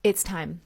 It's time.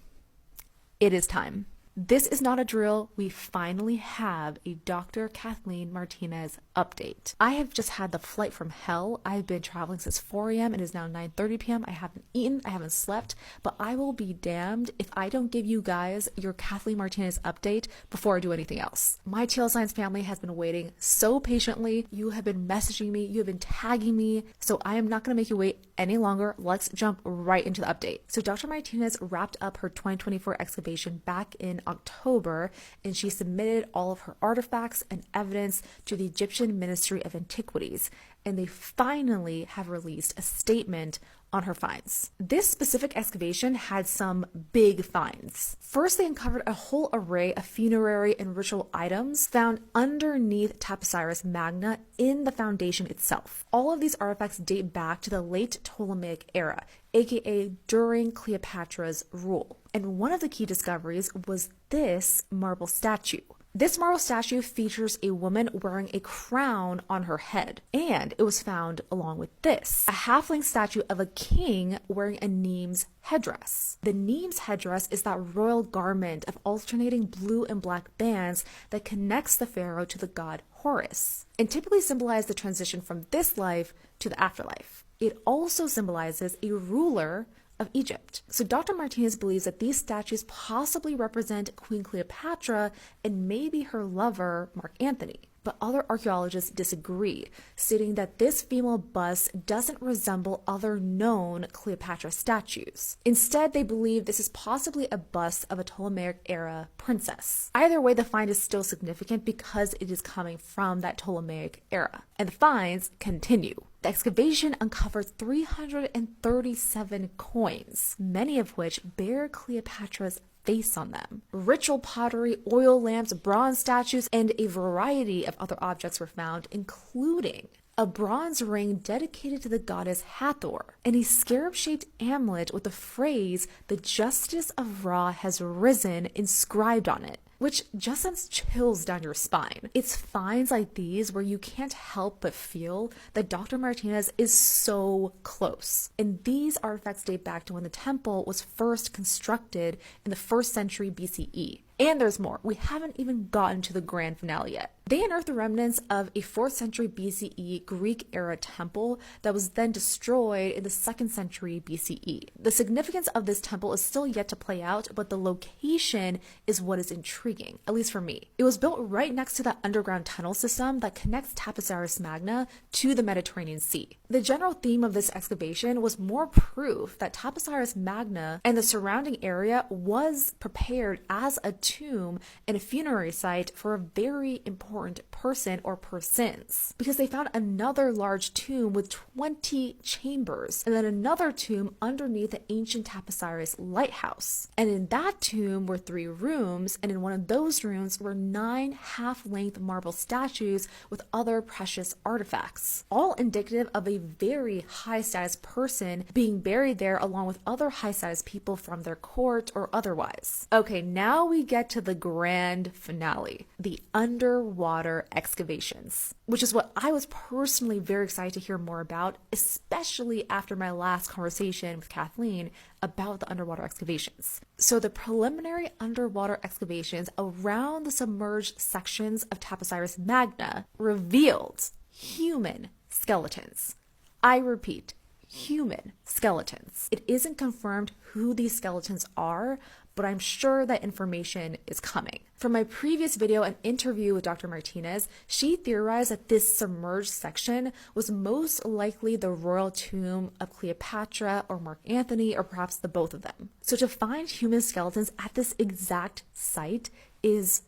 It is time. This is not a drill. We finally have a Dr. Kathleen Martinez update. I have just had the flight from hell. I've been traveling since 4 a.m. It is now 9:30 p.m. I haven't eaten, I haven't slept, but I will be damned if I don't give you guys your Kathleen Martinez update before I do anything else. My TL Science family has been waiting so patiently. You have been messaging me, you have been tagging me, so I am not going to make you wait any longer. Let's jump right into the update. So Dr. Martinez wrapped up her 2024 excavation back in October, and she submitted all of her artifacts and evidence to the Egyptian Ministry of Antiquities, and they finally have released a statement on her finds. This specific excavation had some big finds. First, they uncovered a whole array of funerary and ritual items found underneath Taposiris Magna in the foundation itself. All of these artifacts date back to the late Ptolemaic era, aka during Cleopatra's rule. And one of the key discoveries was this marble statue. This marble statue features a woman wearing a crown on her head, and it was found along with this, a halfling statue of a king wearing a Nemes headdress. The Nemes headdress is that royal garment of alternating blue and black bands that connects the pharaoh to the god Horus, and typically symbolizes the transition from this life to the afterlife. It also symbolizes a ruler of Egypt. So Dr. Martinez believes that these statues possibly represent Queen Cleopatra and maybe her lover, Mark Antony. But other archaeologists disagree, stating that this female bust doesn't resemble other known Cleopatra statues. Instead, they believe this is possibly a bust of a Ptolemaic-era princess. Either way, the find is still significant because it is coming from that Ptolemaic era. And the finds continue. The excavation uncovers 337 coins, many of which bear Cleopatra's face on them. Ritual pottery, oil lamps, bronze statues, and a variety of other objects were found, including a bronze ring dedicated to the goddess Hathor, and a scarab-shaped amulet with the phrase, "The justice of Ra has risen," inscribed on it, which just sends chills down your spine. It's finds like these where you can't help but feel that Dr. Martinez is so close. And these artifacts date back to when the temple was first constructed in the 1st century BCE. And there's more. We haven't even gotten to the grand finale yet. They unearthed the remnants of a 4th century BCE Greek-era temple that was then destroyed in the 2nd century BCE. The significance of this temple is still yet to play out, but the location is what is intriguing, at least for me. It was built right next to that underground tunnel system that connects Taposiris Magna to the Mediterranean Sea. The general theme of this excavation was more proof that Taposiris Magna and the surrounding area was prepared as a tomb and a funerary site for a very important person or persons, because they found another large tomb with 20 chambers, and then another tomb underneath the ancient Taposiris lighthouse. And in that tomb were 3 rooms, and in one of those rooms were 9 half-length marble statues with other precious artifacts, all indicative of a very high-status person being buried there along with other high-status people from their court or otherwise. Okay, now we get to the grand finale, the underwater excavations, which is what I was personally very excited to hear more about, especially after my last conversation with Kathleen about the underwater excavations. So the preliminary underwater excavations around the submerged sections of Taposiris Magna revealed human skeletons. I repeat, human skeletons. It isn't confirmed who these skeletons are, but I'm sure that information is coming. From my previous video and interview with Dr. Martinez, she theorized that this submerged section was most likely the royal tomb of Cleopatra or Mark Antony, or perhaps the both of them. So to find human skeletons at this exact site is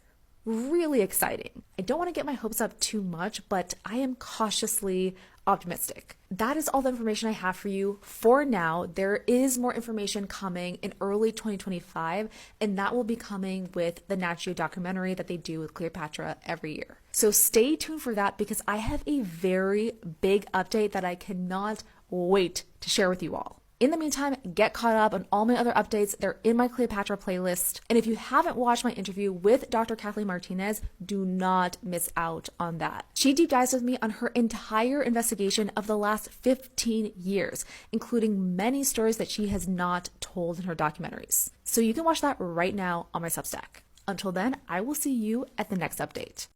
really exciting. I don't want to get my hopes up too much, but I am cautiously optimistic. That is all the information I have for you for now. There is more information coming in early 2025, and that will be coming with the Nat Geo documentary that they do with Cleopatra every year. So stay tuned for that, because I have a very big update that I cannot wait to share with you all. In the meantime, get caught up on all my other updates. They're in my Cleopatra playlist. And if you haven't watched my interview with Dr. Kathleen Martinez, do not miss out on that. She deep dives with me on her entire investigation of the last 15 years, including many stories that she has not told in her documentaries. So you can watch that right now on my Substack. Until then, I will see you at the next update.